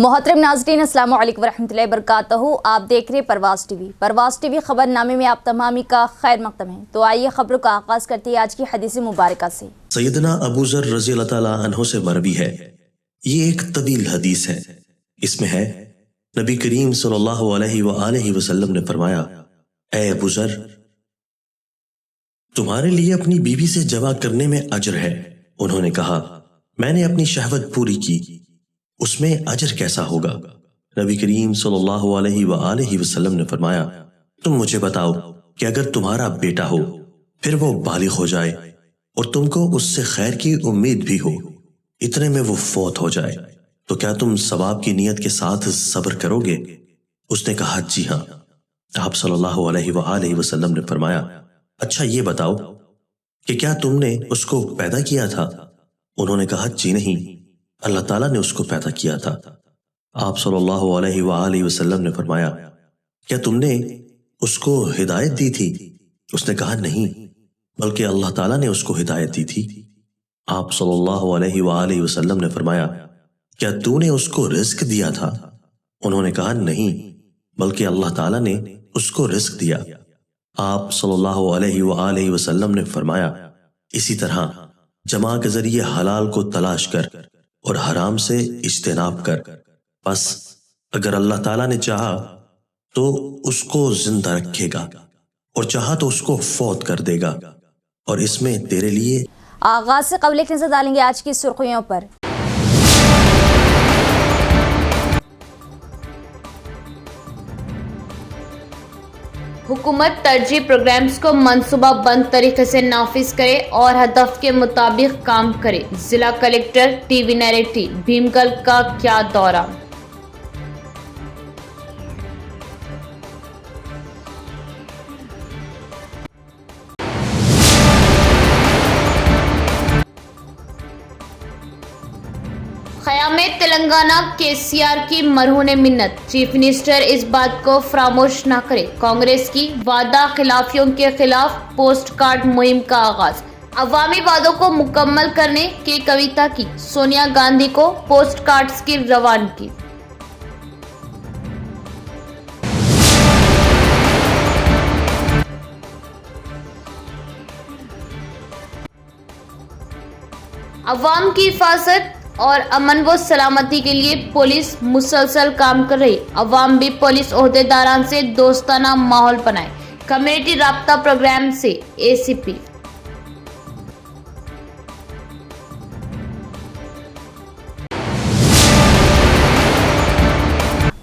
मोहतरम नाज़रीन, अस्सलामु अलैकुम वरहमतुल्लाहि वबरकातुहू। आप देख रहे परवाज़ टीवी। परवाज़ टीवी खबरनामे में आप तमामी का खैर मकदम है। तो आइए खबरों का आगाज़ करते हैं आज की हदीस मुबारका से। सैयदना अबू ज़र रज़ी अल्लाह ताला अन्हु से मरवी है। ये एक तवील हदीस है। इसमें है नबी करीम सल्लल्लाहु अलैहि वसल्लम ने फरमाया, ऐ अबू ज़र, तुम्हारे लिए अपनी बीवी से जमा करने में अजर है। उन्होंने कहा, मैंने अपनी शहवत पूरी की, उसमें अजर कैसा होगा? नबी करीम सल्लल्लाहु अलैहि वसल्लम ने फरमाया, तुम मुझे बताओ कि अगर तुम्हारा बेटा हो, फिर वो बालिग हो जाए और तुमको उससे खैर की उम्मीद भी हो, इतने में वो फौत हो जाए, तो क्या तुम सवाब की नीयत के साथ सब्र करोगे? उसने कहा, जी हाँ। आप सल्लल्लाहु अलैहि वसल्लम ने फरमाया, अच्छा ये बताओ कि क्या तुमने उसको पैदा किया था? उन्होंने कहा, जी नहीं, अल्लाह ताला ने उसको पैदा किया था। आप सल्लल्लाहु अलैहि वसल्लम ने फरमाया, क्या तुमने उसको हिदायत दी थी? उसने कहा, नहीं, बल्कि अल्लाह ताला ने उसको हिदायत दी थी। आप सल्लल्लाहु अलैहि वसल्लम ने फरमाया, क्या तूने उसको रिस्क दिया था? उन्होंने कहा, नहीं, बल्कि अल्लाह ताला ने उसको रिस्क दिया। आप सल्लल्लाहु अलैहि वसल्लम ने फरमाया, इसी तरह जमा के जरिए हलाल को तलाश कर और हराम से इज्तिनाब कर। बस अगर अल्लाह ताला ने चाहा तो उसको जिंदा रखेगा और चाहा तो उसको फौत कर देगा, और इसमें तेरे लिए। आगाज से कबल एक नजर डालेंगे आज की सुर्खियों पर। हुकूमत तरजीह प्रोग्राम्स को मनसूबा बंद तरीके से नाफिज करे और हदफ के मुताबिक काम करे। जिला कलेक्टर टीवी नैरेटिव भीमगल का क्या दौरा। क़यामे तेलंगाना केसीआर की मरहून मिन्नत। चीफ मिनिस्टर इस बात को फरामोश न करे। कांग्रेस की वादा खिलाफियों के खिलाफ पोस्ट कार्ड मुहिम का आगाज। अवामी वादों को मुकम्मल करने की कविता की सोनिया गांधी को पोस्ट कार्ड्स की रवानगी। अवाम की हिफाजत और अमन व सलामती के लिए पुलिस मुसलसल काम कर रही। अवाम भी पुलिस ओहदेदारान से दोस्ताना माहौल बनाए। कम्युनिटी राब्ता प्रोग्राम से एसीपी।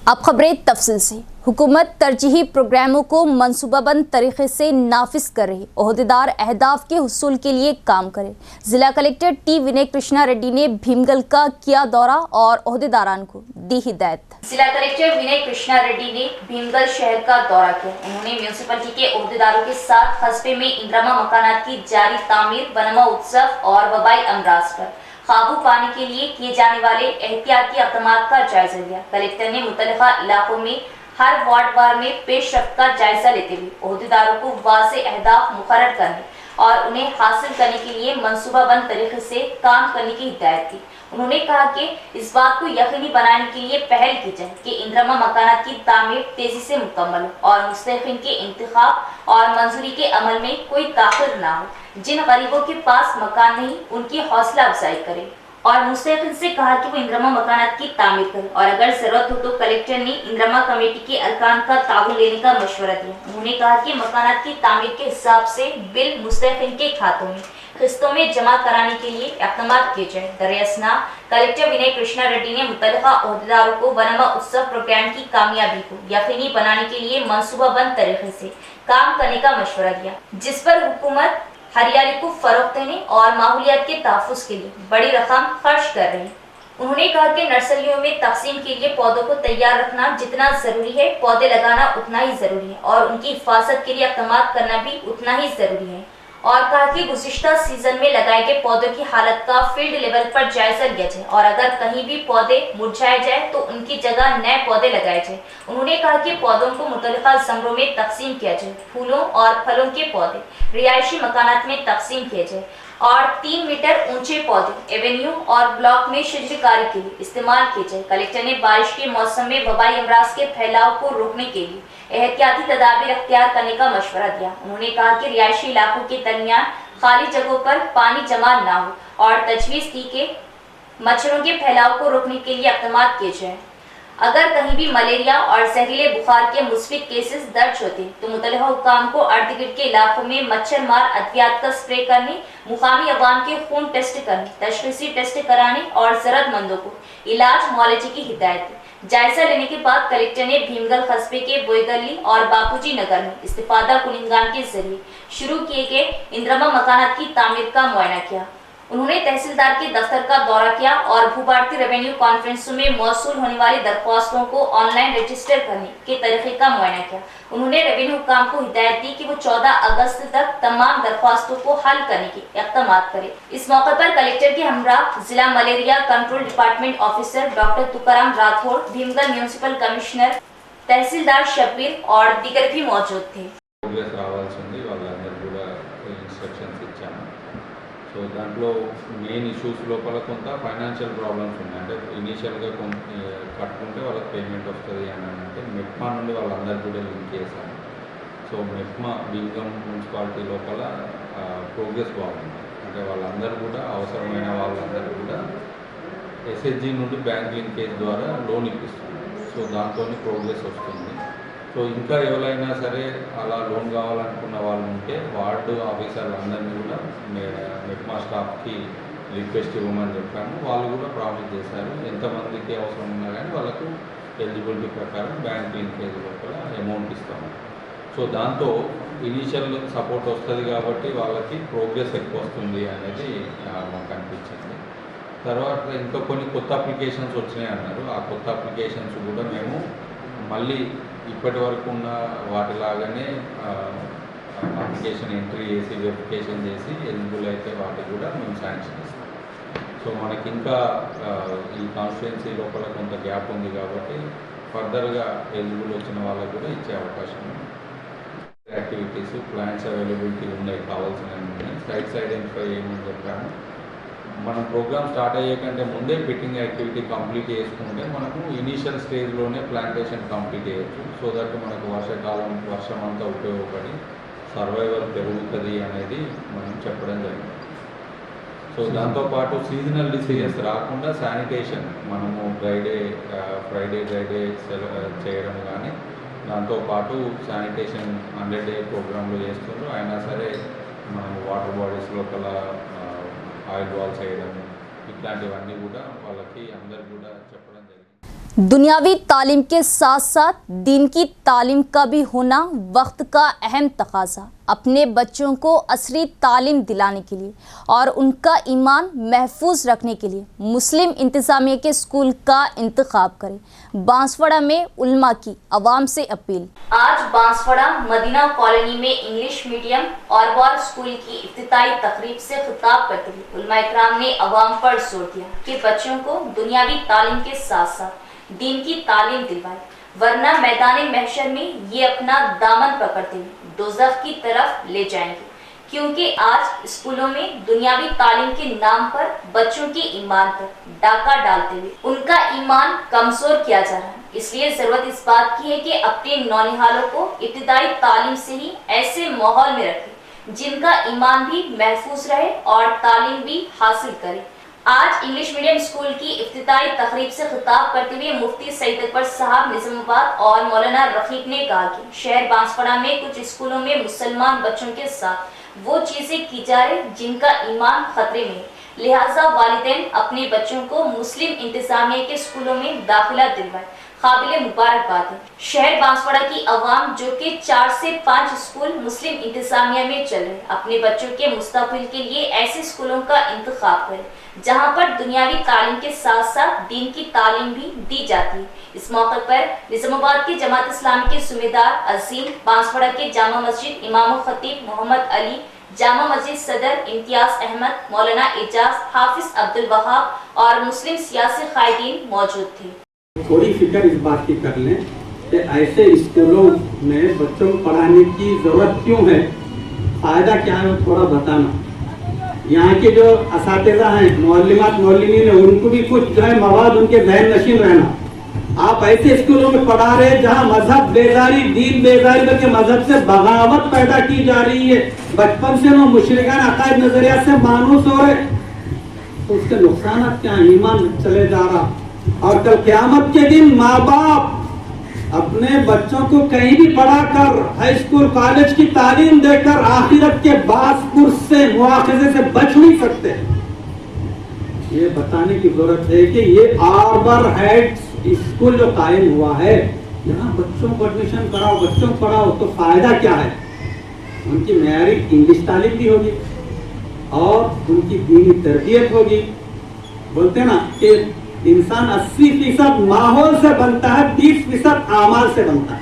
अब खबरें तफसील से। हुकूमत तरजीही प्रोग्रामों को मनसूबाबंद तरीके से नाफिज कर रही। ओहदेदार अहदाफ के हुसूल के लिए काम करें। जिला कलेक्टर टी विनय कृष्णा रेड्डी ने भीमगल का किया दौरा और ओहदेदारान को दी हिदायत। जिला कलेक्टर विनय कृष्णा रेड्डी ने भीमगल शहर का दौरा किया। उन्होंने म्यूनिसिपलिटी के ओहदेदारों के साथ कस्बे में इंद्रमा मकानात की जारी तामीर, वनमा उत्सव और वबाई अमराज पर काबू पाने के लिए किए जाने वाले एहतियाती इक़दामात का जायजा लिया। कलेक्टर ने मुतल्लिका इलाकों में हर वार्ड वार में पेशरफ्त का जायजा लेते हुए ओहदेदारों को वाज़े अहदाफ मुकर्रर करने और उन्हें हासिल करने के लिए मनसूबाबंद तरीके से काम करने की हिदायत दी। उन्होंने कहा कि इस बात को यकीनी बनाने के लिए पहल की जाए कि इंद्रमा मकानात की तामीर तेजी से मुकम्मल हो और मुस्तहिक़ीन के इंतखाब और मंजूरी के अमल में कोई ताख़िर ना हो। जिन गरीबों के पास मकान नहीं, उनकी हौसला अफजाई करें और मुस्तहिक़ीन से कहा कि वो इंद्रमा मकानात की तामीर करें और अगर जरूरत हो तो कलेक्टर ने इंद्रमा कमेटी के अरकान का ताउन लेने का मशवरा दिया। उन्होंने कहा कि मकानात की तामीर के हिसाब से बिल मुस्तहिक़ीन के खातों में किस्तों में जमा कराने के लिए इक़दामात किए जाए। दरियासना कलेक्टर विनय कृष्णा रेड्डी ने मुतल्लिका ओहदेदारों को वनमा उत्सव प्रोग्राम की कामयाबी को यकीनी बनाने के लिए मनसूबाबंद तरीके से काम करने का मशवरा दिया, जिस पर हुकूमत हरियाली को फरोग देने और माहौलियात के तहफ़्फ़ुज़ के लिए बड़ी रकम खर्च कर रही है। उन्होंने कहा कि नर्सरियों में तकसीम के लिए पौधों को तैयार रखना जितना जरूरी है, पौधे लगाना उतना ही जरूरी है और उनकी हिफाजत के लिए इक़दामात करना भी उतना ही जरूरी है। और कहा कि गुज़िश्ता सीजन में लगाए गए पौधों की हालत का फील्ड लेवल पर जायजा लिया जाए और अगर कहीं भी पौधे मुरझाए जाए तो उनकी जगह नए पौधे लगाए जाए। उन्होंने कहा कि पौधों को मुतल्लिका ज़मरों में तकसीम किया जाए, फूलों और फलों के पौधे रिहायशी मकानात में तकसीम किए जाए और 3 मीटर ऊंचे पौधे एवेन्यू और ब्लॉक में शजरकारी के लिए इस्तेमाल किए जाए। कलेक्टर ने बारिश के मौसम में वबाई अमराज के फैलाव को रोकने के लिए एहतियाती तदाबीर अख्तियार करने का मशवरा दिया। उन्होंने कहा कि रिहायशी इलाकों के दरमियान खाली जगहों पर पानी जमा न हो और तजवीज़ की कि मच्छरों के फैलाव को रोकने के लिए इक़दाम किए जाए। अगर कहीं भी मलेरिया और जहरीले बुखार के मुस्बित केसेस दर्ज होते तो मुतल्लिका हुक्काम को इर्द गिर्द के इलाकों में मच्छर मार अद्वियात का स्प्रे करने, मुकामी अवाम के खून टेस्ट करने, तशख़ीसी टेस्ट कराने और ज़रूरतमंदों को इलाज मुआलजे की हिदायत दी। जायजा लेने के बाद कलेक्टर ने भीमगल कस्बे के बोईगली और बापूजी नगर में इस्तिफादा कुनिंगान के जरिए शुरू किए गए इंद्रमा मकानात की तामीर का मुआयना किया। उन्होंने तहसीलदार के दफ्तर का दौरा किया और भू-भारतीय रेवेन्यू कॉन्फ्रेंसों में मौसूल होने वाली दरख्वास्तों को ऑनलाइन रजिस्टर करने के तरीके का मुआयना किया। उन्होंने रेवेन्यू हुक्काम को हिदायत दी कि वो 14 अगस्त तक तमाम दरख्वास्तों को हल करने के इक़दाम करे। इस मौके पर कलेक्टर के हमरा जिला malaria control department officer doctor Tukaram Rathod, Bheemgal municipal commissioner, tehsildar Shabbir और दीगर भी मौजूद थे। సో దాంట్లో మెయిన్ ఇష్యూస్ లోపల కొంత ఫైనాన్షియల్ ప్రాబ్లమ్స్ ఉన్నాయి. అంటే ఇనీషియల్గా కట్టుకుంటే వాళ్ళకి పేమెంట్ వస్తుంది అని అంటే మెప్మా నుండి వాళ్ళందరికీ కూడా లింక్ చేశాను. సో మెప్మా భీమగల్ మున్సిపాలిటీ లోపల ప్రోగ్రెస్ బాగుంది. అంటే వాళ్ళందరూ కూడా అవసరమైన వాళ్ళందరూ కూడా ఎస్హెచ్జి నుండి బ్యాంక్ లింకేజ్ ద్వారా లోన్ ఇప్పిస్తున్నారు. సో దాంతో ప్రోగ్రెస్ వస్తుంది. సో ఇంకా ఎవరైనా సరే అలా లోన్ కావాలనుకున్న వాళ్ళు ఉంటే వార్డు ఆఫీసర్లు అందరినీ కూడా మెప్మా స్టాఫ్కి రిక్వెస్ట్ ఇవ్వమని చెప్పాము. వాళ్ళు కూడా ప్రామిస్ చేశారు. ఎంతమందికి అవసరం ఉన్నా కానీ వాళ్ళకు ఎలిజిబిలిటీ ప్రకారం బ్యాంక్ లింకేజ్ లోపల అమౌంట్ ఇస్తాము. సో దాంతో ఇనీషియల్ సపోర్ట్ వస్తుంది కాబట్టి వాళ్ళకి ప్రోగ్రెస్ ఎక్కువ వస్తుంది అనేది మాకు అనిపించింది. తర్వాత ఇంకా కొన్ని కొత్త అప్లికేషన్స్ వచ్చినాయి అన్నారు. ఆ కొత్త అప్లికేషన్స్ కూడా మేము మళ్ళీ ఇప్పటి వరకు ఉన్న వాటిలాగానే అప్లికేషన్ ఎంట్రీ చేసి వెరిఫికేషన్ చేసి ఎలిజిబుల్ అయితే వాటికి కూడా మేము శాంక్షన్ ఇస్తాం. సో మనకి ఇంకా ఈ కాన్స్టిట్యుయెన్సీ లోపల కొంత గ్యాప్ ఉంది కాబట్టి ఫర్దర్గా ఎలిజిబుల్ వచ్చిన వాళ్ళకు కూడా ఇచ్చే అవకాశం ఉంది. యాక్టివిటీస్ ప్లాన్స్ అవైలబిలిటీ ఉన్నాయి, కావాల్సినవి ఉన్నాయి. సైట్స్ ఐడెంటిఫై చేయమని చెప్పాము. మనం ప్రోగ్రామ్ స్టార్ట్ అయ్యే కంటే ముందే పిట్టింగ్ యాక్టివిటీ కంప్లీట్ చేసుకుంటే మనకు ఇనీషియల్ స్టేజ్లోనే ప్లాంటేషన్ కంప్లీట్ చేయొచ్చు. సో దట్ మనకు వర్షం అంతా ఉపయోగపడి సర్వైవల్ పెరుగుతుంది అనేది మనం చెప్పడం జరిగింది. సో దాంతోపాటు సీజనల్ డిసీజెస్ రాకుండా శానిటేషన్ మనము ఫ్రైడే చేయడం కానీ దాంతోపాటు శానిటేషన్ 100 డే ప్రోగ్రాంలో చేస్తున్నారు. అయినా సరే మనము వాటర్ బాడీస్ లోపల ఆయిల్ బాల్ చేయడం ఇట్లాంటివన్నీ కూడా వాళ్ళకి అందరికి కూడా చెప్పడం జరిగింది. दुनियावी तालीम के साथ साथ दीन की तालीम का भी होना वक्त का अहम तकाजा। अपने बच्चों को असरी तालीम दिलाने के लिए और उनका ईमान महफूज रखने के लिए मुस्लिम इंतज़ामिया के स्कूल का इंतखाब करें। बांसवाड़ा में उल्मा की आवाम से अपील। आज बांसवाड़ा मदीना कॉलोनी में इंग्लिश मीडियम और वार स्कूल की इफ्तिताई तकरीब से खिताब करते हुए उलमा इकराम ने अवाम पर जोर दिया कि बच्चों को दुनियावी तालीम के साथ साथ दीन की तालीम दिलवाए, वरना मैदान महशर में ये अपना दामन पकड़ते हुए दोज़ख की तरफ ले जाएंगे। क्योंकि आज स्कूलों में दुनियावी तालीम के नाम पर बच्चों के ईमान पर डाका डालते हुए उनका ईमान कमजोर किया जा रहा है। इसलिए जरूरत इस बात की है कि अपने नौनिहालों को इब्तिदाई तालीम से ही ऐसे माहौल में रखें जिनका ईमान भी महफूज रहे और तालीम भी हासिल करे। आज इंग्लिश मीडियम स्कूल की इफ्तिताई तकरीब से खिताब करते हुए मुफ्ती सईद अकबर साहब निजामाबाद और मौलाना रफीक ने कहा कि शहर बांसवाड़ा में कुछ स्कूलों में मुसलमान बच्चों के साथ वो चीज़ें की जा रही जिनका ईमान खतरे में, लिहाजा वालिदैन अपने बच्चों को मुस्लिम इंतजामिया के स्कूलों में दाखिला दिलवाए। काबिल मुबारकबाद है। शहर बांसवाड़ा की आवाम जो कि 4 से 5 स्कूल मुस्लिम इंतजामिया में चल रहे अपने बच्चों के मुस्तकबिल के लिए ऐसे स्कूलों का इंतखाब करे जहां पर दुनियावी तालीम के साथ साथ दीन की तालीम भी दी जाती है। इस मौके पर निजामाबाद के जमात इस्लामी के सूबेदार अजीम, बांसवाड़ा के जामा मस्जिद इमाम खतीब मोहम्मद अली, जामा मस्जिद सदर इम्तियाज अहमद, मौलाना एजाज, हाफिज अब्दुल वहाब और मुस्लिम सियासी कायदीन मौजूद थे। थोड़ी फिक्र इस बात की कर लें कि ऐसे स्कूलों में बच्चों को पढ़ाने की ज़रूरत क्यों है, फ़ायदा क्या है वो थोड़ा बताना। यहाँ के जो असातिज़ा हैं, मुअल्लिमात मुअल्लिमीन हैं, उनको भी कुछ जो है मवाद उनके ज़हन नशीन रहना। आप ऐसे स्कूलों में पढ़ा रहे हैं जहाँ मजहब बेदारी, दीन बेदारी बल्कि मजहब से बगावत पैदा की जा रही है, बचपन से वो मुशरिकाना अकायद नजरिया से मानूस हो रहे, तो उसके नुकसान क्या, ईमान चले जा रहा। और कल क़यामत के दिन माँ बाप अपने बच्चों को कहीं भी पढ़ा कर, हाई स्कूल कॉलेज की तालीम देकर आखिरत के बासपुर से मुआखजे से बच नहीं सकते। ये बताने की जरूरत है कि ये आर्बर हेड स्कूल जो कायम हुआ है, यहाँ बच्चों को एडमिशन कराओ, बच्चों को पढ़ाओ, तो फायदा क्या है? उनकी मेयारी इंग्लिश तालीम भी होगी और उनकी दीनी तरबियत होगी। बोलते ना कि इंसान 80% माहौल से बनता है, 20% आमाल से बनता है।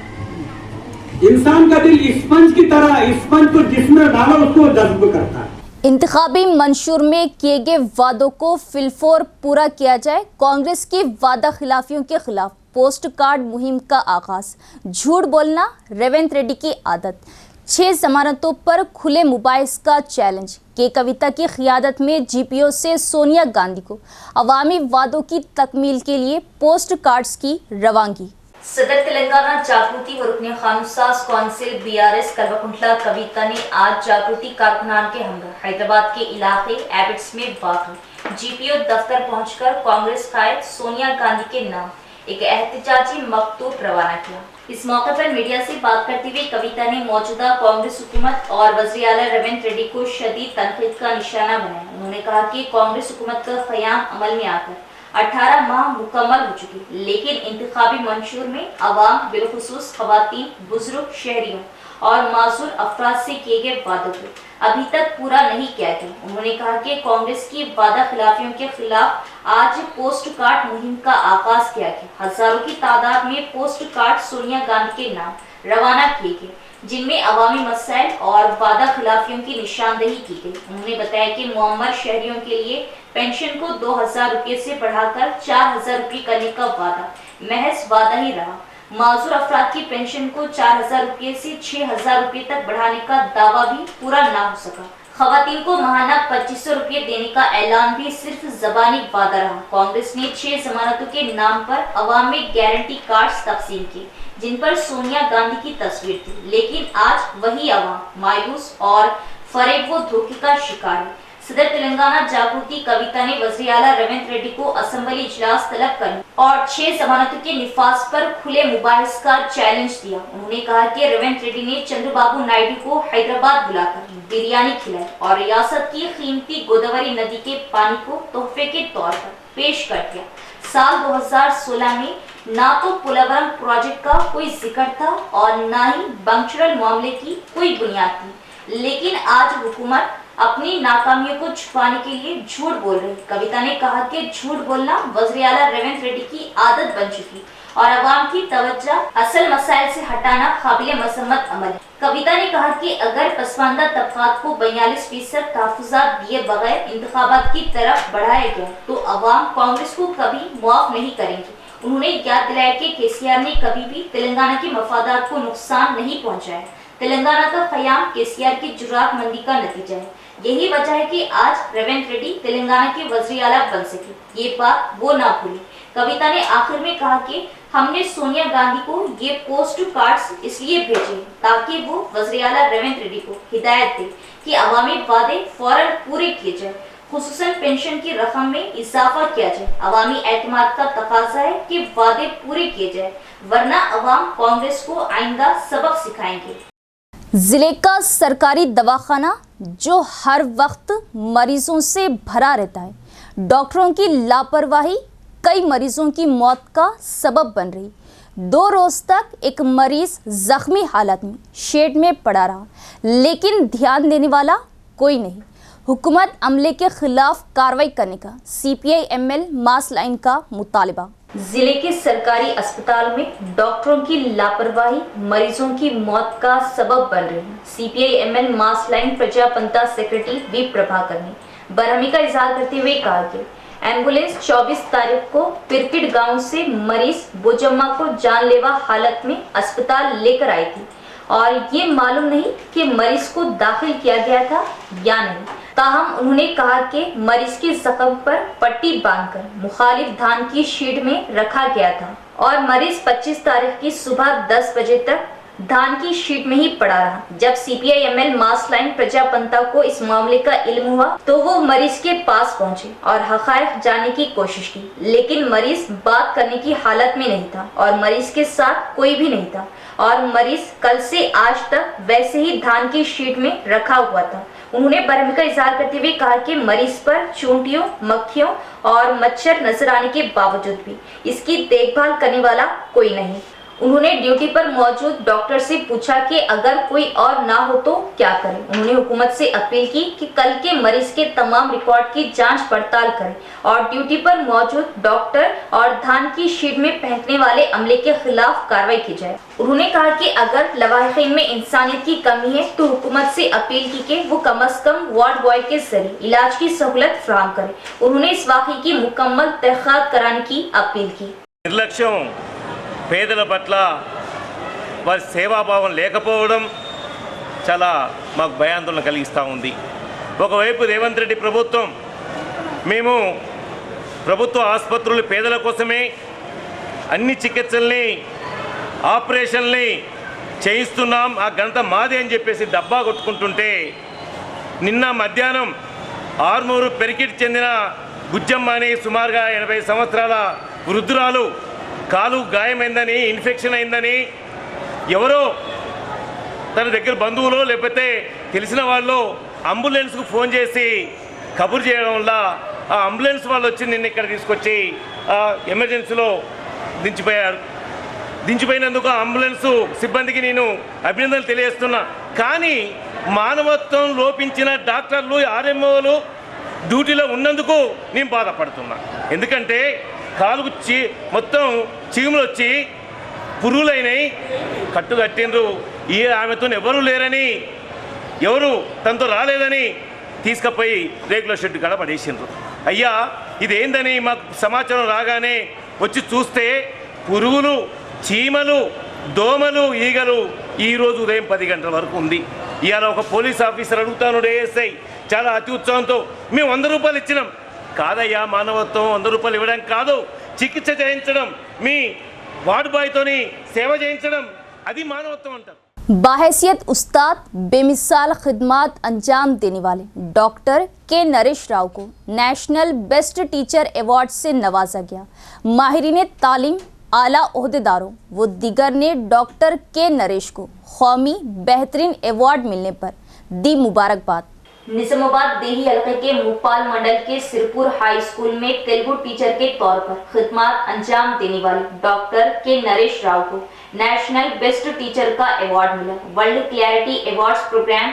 इंसान का दिल स्पंज की तरह, स्पंज को जिसमें डालो उसको जज्ब करता है। इंतखाबी मंशूर में किए गए वादों को फिलफोर पूरा किया जाए। कांग्रेस की वादा खिलाफियों के खिलाफ पोस्ट कार्ड मुहिम का आगाज। झूठ बोलना रेवंत रेड्डी की आदत। 6 जमानतों पर खुले मुबाहिस का चैलेंज। के कविता की क़ियादत में जीपीओ से सोनिया गांधी को अवामी वादों की तकमील के लिए पोस्ट कार्ड्स की रवानगी। सदर तेलंगाना जागृति व रुकने खानुसाज कौंसिल बीआरएस कल्वकुंटला कविता ने आज जागृति कारकुनान के हमरा हैदराबाद के इलाके एबिट्स में वाक़ जीपीओ दफ्तर पहुंचकर कांग्रेस कायद सोनिया गांधी के नाम एक एहतजाजी मकतूब रवाना किया। इस मौके पर मीडिया से बात करते हुए कविता ने मौजूदा कांग्रेस हुकूमत और वज़ीर आला रेवंत रेड्डी को शदीद तनकीद का निशाना बनाया। उन्होंने कहा कि कांग्रेस हुकूमत का क़याम अमल में आकर 18 माह मुकम्मल हो चुके, लेकिन इंतखाबी मंशूर में अवाम बिलखुसूस ख़वातीन, बुजुर्ग, शहरियों और माजूर अफराद से किए गए वादों को अभी तक पूरा नहीं किया गया। उन्होंने कहा कि कांग्रेस की वादा खिलाफियों के खिलाफ आज पोस्ट कार्ड मुहिम का आगाज किया गया। हजारों की तादाद में पोस्ट कार्ड सोनिया गांधी के नाम रवाना किए गए, जिनमें अवामी मसाइल और वादा खिलाफियों की निशानदेही की गई। उन्होंने बताया कि मुअम्मर शहरियों के लिए पेंशन को 2000 रुपये से बढ़ाकर 4000 रुपये करने का वादा महज वादा ही रहा। माजूर अफराद की पेंशन को 4000 रुपये से 6000 रुपये तक बढ़ाने का दावा भी पूरा ना हो सका। खवातीन को महाना 2500 रुपये देने का ऐलान भी सिर्फ जबानी वादा रहा। कांग्रेस ने 6 जमानतों के नाम पर अवाम में गारंटी कार्ड्स तकसीम किए, जिन पर सोनिया गांधी की तस्वीर थी, लेकिन आज वही अवाम मायूस और फरेब व धोखे का शिकार है। सदर तेलंगाना जागृति कविता ने वज़ीर आला रेवंत रेड्डी को असेंबली इजलास तलब करने और 6 जमानतों के निफाज पर खुले मुबाहिस का चैलेंज दिया। उन्होंने कहा कि रेवंत रेड्डी ने चंद्रबाबू नायडू को हैदराबाद बुलाकर बिरयानी खिलाई और रियासत की कीमती गोदावरी नदी के पानी को तोहफे के तौर पर पेश कर दिया। साल 2016 में ना तो पोलावरम प्रोजेक्ट का कोई जिक्र था और ना ही बंकचरल मामले की कोई बुनियाद थी, लेकिन आज हुकूमत अपनी नाकामियों को छुपाने के लिए झूठ बोल रही। कविता ने कहा कि झूठ बोलना वज़ीर आला रेवंत रेड्डी की आदत बन चुकी और अवाम की तवज्जो असल मसाइल से हटाना काबिल मसम्मत अमल है। कविता ने कहा कि अगर पसमानदा तबकात को 42% तहफ़्फ़ुज़ात दिए बगैर इंतखाबात की तरफ बढ़ाया गया तो अवाम कांग्रेस को कभी मुआफ नहीं करेंगे। उन्होंने याद दिलाया कि केसीआर ने कभी भी तेलंगाना के मफादात को नुकसान नहीं पहुँचाया। तेलंगाना का क़याम केसीआर की जुर्रातमंदी का नतीजा है। यही वजह है कि आज रेवंत रेड्डी तेलंगाना के वज़ीर आला बन सके। ये बात वो ना भूले। कविता ने आखिर में कहा कि हमने सोनिया गांधी को ये पोस्ट कार्ड्स इसलिए भेजे ताकि वो वज़ीर आला रेवंत रेड्डी को हिदायत दे कि अवामी वादे फौरन पूरे किए जाए, खुसूसन पेंशन की रकम में इजाफा किया जाए। अवामी एतमाद का तकाजा है कि वादे पूरे किए जाए, वरना अवाम कांग्रेस को आइंदा सबक सिखाएंगे। जिले का सरकारी दवाखाना जो हर वक्त मरीजों से भरा रहता है, डॉक्टरों की लापरवाही कई मरीजों की मौत का सबब बन रही। 2 रोज तक एक मरीज जख्मी हालत में शेड में पड़ा रहा, लेकिन ध्यान देने वाला कोई नहीं। हुकूमत अमले के खिलाफ कार्रवाई करने का CPI-ML मास लाइन का मुतालबा। जिले के सरकारी अस्पताल में डॉक्टरों की लापरवाही मरीजों की मौत का सबब बन रही है। CPI-ML mass line Prajapantha secretary V Prabhakar ने बरहमी का इजहार करते हुए कहा कि एम्बुलेंस 24 तारीख को पिरकिट गांव से मरीज बोजम्मा को जानलेवा हालत में अस्पताल लेकर आई थी और ये मालूम नहीं कि मरीज को दाखिल किया गया था या नहीं। ताहम उन्होंने कहा कि मरीज के जख्म पर पट्टी बांधकर मुखालिफ धान की शीट में रखा गया था और मरीज 25 तारीख की सुबह 10 बजे तक धान की शीट में ही पड़ा रहा। जब CPI-ML मास लाइन प्रजापंता को इस मामले का इल्म हुआ तो वो मरीज के पास पहुंचे और हक़ाइक़ जानने की कोशिश की, लेकिन मरीज बात करने की हालत में नहीं था और मरीज के साथ कोई भी नहीं था और मरीज कल से आज तक वैसे ही धान की शीट में रखा हुआ था। उन्होंने बरहमी का इजहार करते हुए कहा कि मरीज पर चूंटियों, मक्खियों और मच्छर नजर आने के बावजूद भी इसकी देखभाल करने वाला कोई नहीं। उन्होंने ड्यूटी पर मौजूद डॉक्टर से पूछा कि अगर कोई और ना हो तो क्या करें। उन्होंने हुकूमत से अपील की कि कल के मरीज के तमाम रिकॉर्ड की जांच पड़ताल करें और ड्यूटी पर मौजूद डॉक्टर और धान की शीट में फेंकने वाले अमले के खिलाफ कार्रवाई की जाए। उन्होंने कहा कि अगर लवाहिकीन में इंसानियत की कमी है तो हुकूमत से अपील की कि वो कम अज कम वार्ड बॉय के जरिए इलाज की सहूलत फराहम करे। उन्होंने इस वाक़े की मुकम्मल तहक़ीक़ात कराने की अपील की। నిర్లక్ష్యం పేదల పట్ల వారి సేవాభావం లేకపోవడం చాలా మాకు భయాందోళన కలిగిస్తూ ఉంది. ఒకవైపు రేవంత్ రెడ్డి ప్రభుత్వం మేము ప్రభుత్వ ఆసుపత్రులు పేదల కోసమే అన్ని చికిత్సల్ని ఆపరేషన్ని చేయిస్తున్నాం, ఆ ఘనత మాదే అని చెప్పేసి డబ్బా కొట్టుకుంటుంటే నిన్న మధ్యాహ్నం ఆర్మూరు పెరికిట్ చెందిన గుజ్జమ్మ అని సుమారుగా 80 సంవత్సరాల వృద్ధురాలు కాలు గాయమైందని, ఇన్ఫెక్షన్ అయిందని ఎవరో తన దగ్గర బంధువులు లేకపోతే తెలిసిన వాళ్ళు అంబులెన్స్కు ఫోన్ చేసి కబురు చేయడం వల్ల ఆ అంబులెన్స్ వాళ్ళు వచ్చి నిన్న ఇక్కడ తీసుకొచ్చి ఎమర్జెన్సీలో దించిపోయారు. దించిపోయినందుకు ఆ అంబులెన్స్ సిబ్బందికి నేను అభినందనలు తెలియజేస్తున్నా. కానీ మానవత్వం లోపించిన డాక్టర్లు, ఆర్ఎంఓలు డ్యూటీలో ఉన్నందుకు నేను బాధపడుతున్నా. ఎందుకంటే కాలుకు మొత్తం చీములు వచ్చి పురుగులైనవి, కట్టుకట్టిండ్రు. ఆమెతో ఎవరు లేరని, ఎవరు తనతో రాలేదని తీసుకుపోయి రేకుల షెడ్ కాడ పడేసిండ్రు. అయ్యా ఇదేందని మాకు సమాచారం రాగానే వచ్చి చూస్తే పురుగులు, చీమలు, దోమలు, ఈగలు ఈరోజు ఉదయం 10 గంటల వరకు ఉంది. ఇవాళ ఒక పోలీస్ ఆఫీసర్ అడుగుతాను, ఏఎస్ఐ చాలా అతి ఉత్సాహంతో మేము 100 రూపాయలు ఇచ్చినాం. కాదయ్యా, మానవత్వం 100 రూపాయలు ఇవ్వడం కాదు, చికిత్స చేయించడం, మీ వార్డు బాయ్తోని సేవ చేయించడం, అది మానవత్వం అంటారు. बाहैसियत उस्ताद बेमिसाल खिदमत अंजाम देने वाले डॉक्टर के नरेश राव को नेशनल बेस्ट टीचर अवार्ड से नवाजा गया। माहिरीन तालीम, आला ओहदेदारों व दीगर ने डॉक्टर के नरेश को कौमी बेहतरीन अवार्ड मिलने पर दी मुबारकबाद। निजामाबाद देही हलके के मुपाल मंडल के सिरपुर हाई स्कूल में तेलुगु टीचर के तौर पर खिदमत अंजाम देने वाले डॉक्टर के नरेश राव को नेशनल बेस्ट टीचर का अवार्ड मिला। World clarity awards program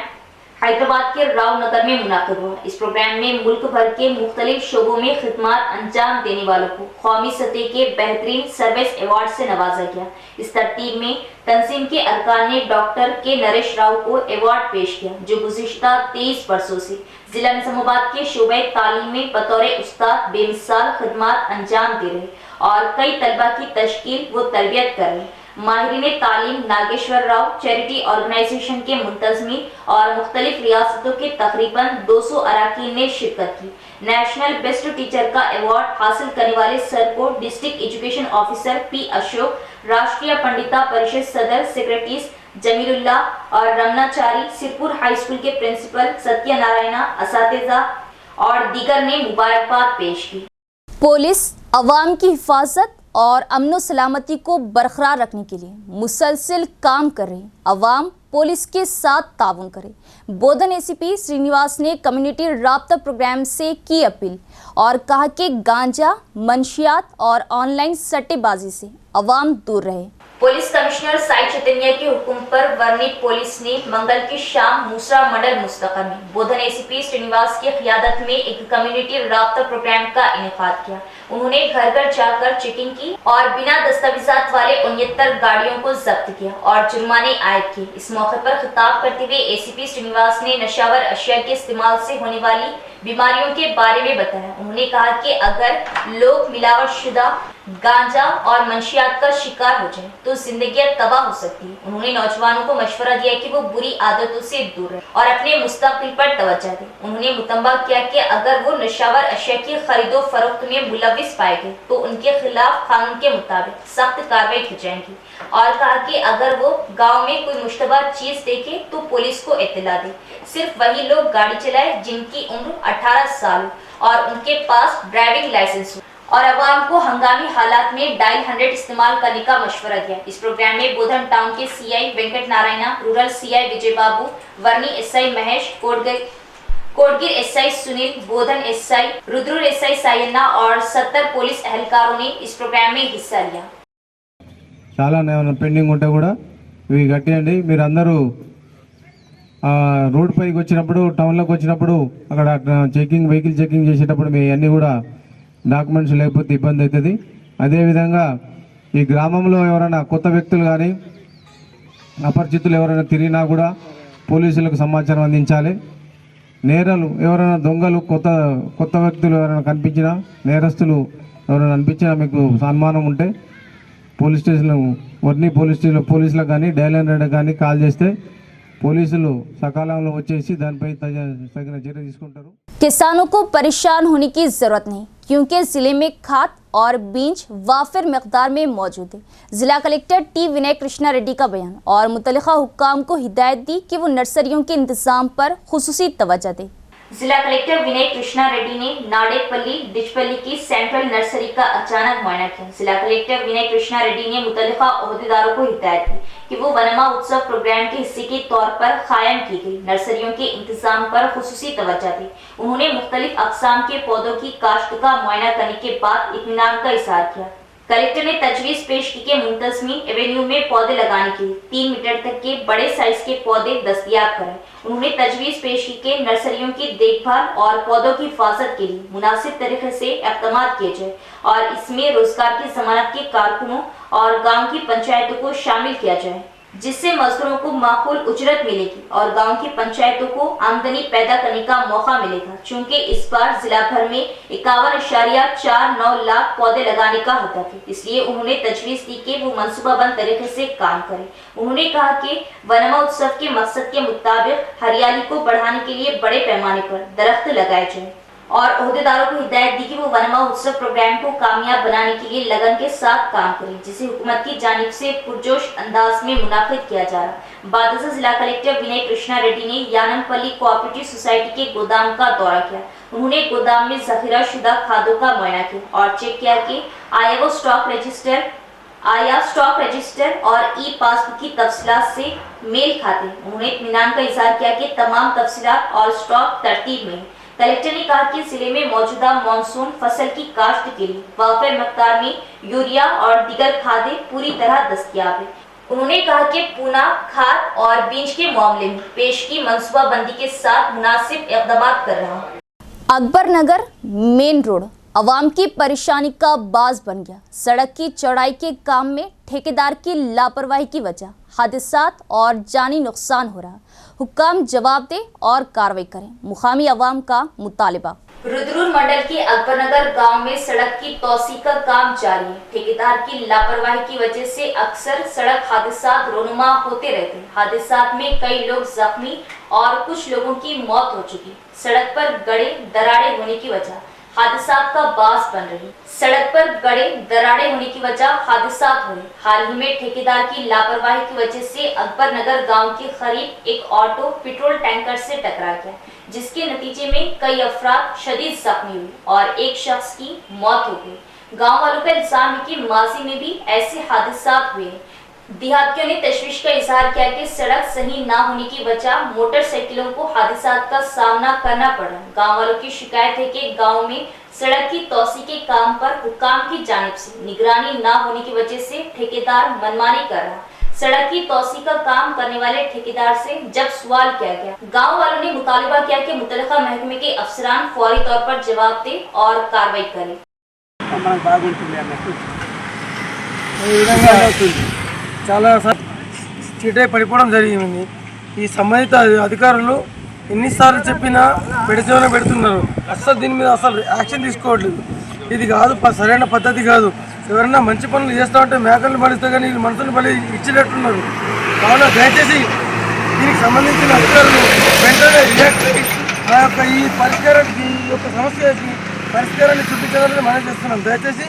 Hyderabad के राव नगर में मुनाकिद हुआ। इस प्रोग्राम में मुल्क भर के मुख्तलिफ शोबों में खिदमत अंजाम देने वालों को कौमी सतह के बेहतरीन सर्विस अवार्ड से नवाजा गया। इस तरतीब में तंजीम के अरकान ने डॉक्टर के नरेश राव को अवार्ड पेश किया, जो गुज़िश्ता 23 वर्षों से जिला निजामाबाद के शोबे तालीम में बतौर उस्ताद बेमिसाल खिदमत अंजाम दे रहे और कई तलबा की तश्कील व तरबियत कर रहे। माहिरीन तालीम नागेश्वर राव चैरिटी ऑर्गेनाइजेशन के मुंतजमी और मुख्तलिफ रियासतों के तकरीबन 200 अराकीन ने शिरकत की। नेशनल बेस्ट टीचर का अवार्ड हासिल करने वाले सर को district education officer P. Ashok, राष्ट्रीय पंडिता परिषद सदर सेक्रेटरीज जमीलुल्लाह और रमनाचारी, सिरपुर हाई स्कूल के प्रिंसिपल सत्यनारायणा, असातिज़ा और दीगर ने मुबारकबाद पेश की। पुलिस अवाम की हिफाजत और अमन सलामती को बरकरार रखने के लिए मुसलसल काम कर रही अवाम पुलिस के साथ ताउन करे। बोधन ACP श्रीनिवास ने कम्युनिटी राब्ता प्रोग्राम से की अपील और कहा कि गांजा, मंशियात और ऑनलाइन सट्टेबाजी से अवाम दूर रहे। पुलिस कमिश्नर साई चैतन्य के हुक्म पर वर्णित पुलिस ने मंगल की शाम मूसरा मंडल मुस्तका में बोधन ACP श्रीनिवास की क़ियादत में एक कम्युनिटी राब्ता प्रोग्राम का इनेकाद किया। उन्होंने घर घर जाकर चेकिंग की और बिना दस्तावेजात वाले 69 गाड़ियों को जब्त किया और जुर्माने आयद किए। इस मौके पर खिताब करते हुए ACP श्रीनिवास ने नशावर अशिया के इस्तेमाल से होने वाली बीमारियों के बारे में बताया। उन्होंने कहा कि अगर लोग मिलावट शुदा गांजा और मंशियात का शिकार हो जाए तो जिंदगी तबाह हो सकती है। उन्होंने नौजवानों को मशवरा दिया कि वो बुरी आदतों से दूर रहें और अपने मुस्तकबिल पर तवज्जो दें। उन्होंने मुतंबा किया कि अगर वो नशावर अशिया की खरीदो फरोख्त में मुलविस पाए गए तो उनके खिलाफ कानून के मुताबिक सख्त कार्रवाई की जाएगी और कहा कि अगर वो गाँव में कोई मुश्तबा चीज देखे तो पुलिस को इत्तला दे। सिर्फ वही लोग गाड़ी चलाए जिनकी उम्र 18 साल और उनके पास ड्राइविंग लाइसेंस हो और अवाम को हंगामी हालात में डायल 100 इस्तेमाल करने का मशवरा दिया। इस प्रोग्राम में बोधन टाउन के CI Venkat Narayana, rural CI Vijay Babu, Varni SI Mahesh, Kotgir SI Sunil, Bodhan SI, Rudrur SI Sayanna और 70 पुलिस एहलकारों ने इस प्रोग्राम में हिस्सा लिया। చాలా పెండింగ్ ఉంటే కూడా ఇవి కట్టేయండి. మీరు అందరూ రోడ్ పైకి వచ్చినప్పుడు, టౌన్లోకి వచ్చినప్పుడు అక్కడ చెకింగ్, వెహికల్ చెకింగ్ చేసేటప్పుడు మీ అన్నీ కూడా డాక్యుమెంట్స్ లేకపోతే ఇబ్బంది అవుతుంది. అదేవిధంగా ఈ గ్రామంలో ఎవరైనా కొత్త వ్యక్తులు కానీ అపరిచితులు ఎవరైనా తిరిగినా కూడా పోలీసులకు సమాచారం అందించాలి. నేరాలు ఎవరైనా దొంగలు, కొత్త వ్యక్తులు ఎవరైనా కనిపించినా, నేరస్తులు ఎవరైనా అనిపించినా మీకు సన్మానం ఉంటే పోలీస్ స్టేషన్లో వర్ణి పోలీసులకు కానీ డయల్ 100 కానీ కాల్ చేస్తే పోలీసులు సకాలంలో వచ్చేసి దానిపై తగిన చర్య తీసుకుంటారు. किसानों को परेशान होने की जरूरत नहीं क्योंकि जिले में खाद और बीज वाफिर मिकदार में मौजूद है। जिला कलेक्टर टी विनय कृष्णा रेड्डी का बयान और मुतल्लिका हुक्काम को हिदायत दी कि वो नर्सरियों के इंतजाम पर खुसूसी तवज्जो दे। जिला कलेक्टर विनय कृष्णा रेड्डी ने नाडेपल्ली डिचपल्ली की सेंट्रल नर्सरी का अचानक मुआयना किया। जिला कलेक्टर विनय कृष्णा रेड्डी ने मुतल्लिका ओहदेदारों को हिदायत दी कि वो वनमा उत्सव प्रोग्राम के हिस्से के तौर पर कायम की गई नर्सरियों के इंतजाम पर खुसूसी तवज्जो दी। उन्होंने मुख्तलिफ अक़साम के पौधों की काश्त का मुआयना करने के बाद इत्मीनान का इज़हार किया। कलेक्टर ने तजवीज़ पेश की कि मुंतज़मी एवेन्यू में पौधे लगाने के लिए 3 मीटर तक के बड़े साइज के पौधे दस्तयाब कराएं। उन्होंने तजवीज़ पेश की कि नर्सरियों की देखभाल और पौधों की हिफाजत के लिए मुनासिब तरीके से इक़दाम किए जाए और इसमें रोजगार की ज़मानत के कारकुनों और गाँव की पंचायतों को शामिल किया जाए जिससे मजदूरों को माकूल उजरत मिलेगी और गांव की पंचायतों को आमदनी पैदा करने का मौका मिलेगा। चूंकि इस बार जिला भर में 51.49 लाख पौधे लगाने का हदफ है, इसलिए उन्होंने तजवीज़ दी कि वो मनसूबाबंद तरीके से काम करें। उन्होंने कहा कि वनमा उत्सव के मकसद के मुताबिक हरियाली को बढ़ाने के लिए बड़े पैमाने पर दरख्त लगाए जाए और ओहदेदारों को हिदायत दी कि वो वनमा उत्सव प्रोग्राम को कामयाब बनाने के लिए लगन के साथ काम करें जिसे हुकूमत की जानिब से पुरजोश अंदाज में मुनाफिद किया जा रहा। बाद जिला कलेक्टर विनय कृष्णा रेड्डी ने यानमपल्ली कोऑपरेटिव सोसाइटी के गोदाम का दौरा किया। उन्होंने गोदाम में जखीरा शुदा खादों का मुआयना किया और चेक किया कि आया स्टॉक रजिस्टर और ई पासबुक की तफसीलात से मेल खाते। उन्होंने इत्मीनान का इज़हार किया कि तमाम तफसीलात और स्टॉक तरतीब में। कलेक्टर ने कहा कि जिले में मौजूदा मानसून फसल की काश्त के लिए वाफिर मकदार में यूरिया और दीगर खादें पूरी तरह दस्तयाब है। उन्होंने कहा कि पूना खाद और बीज के मामले में पेश की मनसूबाबंदी के साथ मुनासिब इक़दाम कर रहा है। अकबर नगर मेन रोड आवाम की परेशानी का बाज बन गया। सड़क की चौड़ाई के काम में ठेकेदार की लापरवाही की वजह हादसात और जानी नुकसान हो रहा। हुक्काम जवाब दे और कार्रवाई करें, मुकामी अवाम का मुतालिबा। रुद्रुर मंडल के अकबरनगर गांव में सड़क की तौसी का काम जारी है। ठेकेदार की लापरवाही की वजह से अक्सर सड़क हादसात रोनुमा होते रहते हैं। हादसात में कई लोग जख्मी और कुछ लोगों की मौत हो चुकी। सड़क पर गड़े दरारें होने की वजह हादसात का बास बन रही। सड़क पर गड़े दरारें होने की वजह हादसात हुए। हाल ही में ठेकेदार की लापरवाही की वजह से अकबरनगर गांव के करीब एक ऑटो पेट्रोल टैंकर से टकरा गया जिसके नतीजे में कई अफराद शदीद जख्मी हुए और एक शख्स की मौत हो गई। गाँव वालों का इल्जाम है कि माजी में भी ऐसे हादसात हुए। देहातियों ने तशवीश का इजहार किया कि सड़क सही ना होने की वजह मोटरसाइकिलों को हादसात का सामना करना पड़ा। गांव वालों की शिकायत है कि गांव में सड़क की तौसी के काम पर हुक्काम की जानिब से निगरानी ना होने की वजह से ठेकेदार मनमानी कर रहा। सड़क की तौसी का काम करने वाले ठेकेदार से जब सवाल किया गया, गांव वालों ने मुतालिबा किया कि मुतल्लिका महकमे के अफसरान फौरी तौर पर जवाब दे और कार्रवाई करें। చాలా చీటే పడిపోవడం జరిగింది। ఈ సంబంధిత అధికారులు ఎన్నిసార్లు చెప్పినా పెడిచేవన పెడుతున్నారు, అసలు దీని మీద అసలు యాక్షన్ తీసుకోవట్లేదు। ఇది కాదు, సరైన పద్ధతి కాదు। ఎవరైనా మంచి పనులు చేస్తూ ఉంటే మేకలు బలిస్తే కానీ వీళ్ళు మనుషులు బలి ఇచ్చినట్టున్నారు. కావున దయచేసి దీనికి సంబంధించిన అధికారులు వెంటనే రియాక్ట్ అయ్యి ఆ యొక్క ఈ పరిష్కారానికి ఈ యొక్క సమస్యకి పరిష్కారాన్ని చూపించాలని మనం చేస్తున్నాం. దయచేసి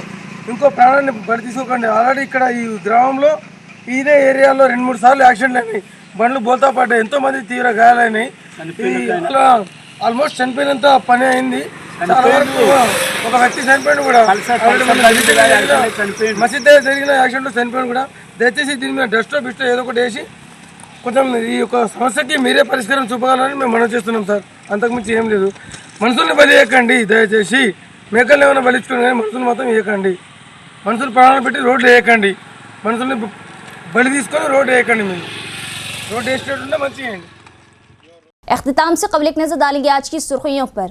ఇంకో ప్రాణాన్ని బలి తీసుకోకండి. ఆల్రెడీ ఇక్కడ ఈ గ్రామంలో ఇదే ఏరియాలో 2-3 సార్లు యాక్సిడెంట్లు అయినాయి, బండ్లు బోల్తా పడ్డాయి, ఎంతోమంది తీవ్ర గాయాలైనాయి. ఆల్మోస్ట్ చనిపోయినంత పని అయింది. చాలా వరకు ఒక వ్యక్తి చనిపోయాడు కూడా, మసీద్ దగ్గర జరిగిన యాక్సిడెంట్లో చనిపోయాడు కూడా. దయచేసి దీని మీద డస్టో బిస్టో ఏదో ఒకటి వేసి కొంచెం ఈ యొక్క సమస్యకి మీరే పరిష్కారం చూపగలరని మేము మనం చేస్తున్నాం సార్. అంతకుమించి ఏం లేదు. మనుషుల్ని బలి వేయకండి దయచేసి. మేకల్ని ఏమైనా బలించుకుని కానీ మనుషులు మాత్రం వేయకండి. మనుషులు ప్రాణాలు పెట్టి రోడ్లు వేయకండి. మనుషుల్ని బలి తీసుకొని రోడ్డు వేయకండి. మీరు రోడ్డు వేసేటట్టుంటే మంచిగా వేయండి. اختتام سے قبل ایک نظر ڈالیں گے آج کی سرخیوں پر.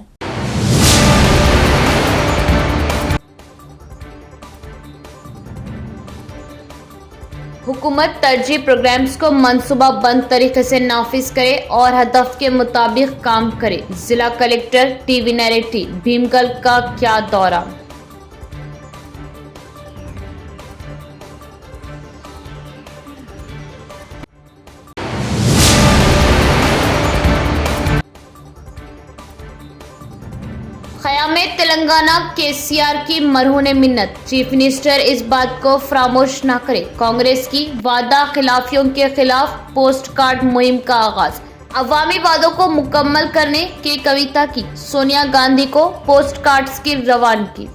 حکومت ترجیح پروگرامز کو منصوبہ بند طریقے سے نافذ کرے اور ہدف کے مطابق کام کرے. ضلع کلکٹر ٹی وی نیریٹی بھیمگل کا کیا دورہ. خیام تلنگانہ KCR کی مرہون منت. چیف منسٹر اس بات کو فراموش نہ کرے. کانگریس کی وعدہ خلافیوں کے خلاف پوسٹ کارڈ مہم کا آغاز. عوامی وعدوں کو مکمل کرنے کی کویتا کی. سونیا گاندھی کو پوسٹ کارڈز کی روانگی.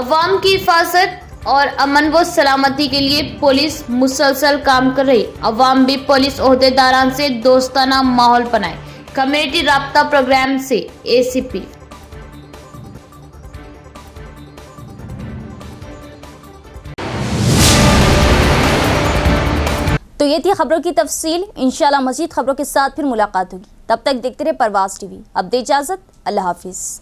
عوام کی حفاظت اور امن و سلامتی کے لیے پولیس مسلسل کام کر رہی. عوام بھی پولیس عہدیداران سے دوستانہ ماحول بنائے. کمیونٹی رابطہ پروگرام سے ACP. تو یہ تھی خبروں کی تفصیل. انشاءاللہ مزید خبروں کے ساتھ پھر ملاقات ہوگی. تب تک دیکھتے رہے پرواز TV. اب دے اجازت. اللہ حافظ.